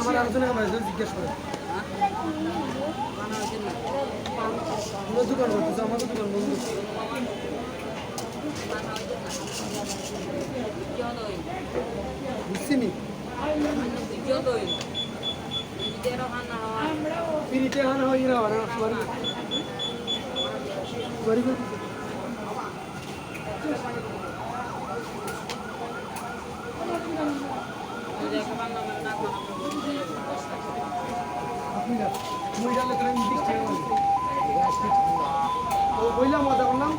আমার আলোচনা জিজ্ঞেস করে দোকান করতেছে আমাদের দোকান বন্ধ বুঝছি নি পিরিতে হানা হয় না না সরি বললাম মজা করলাম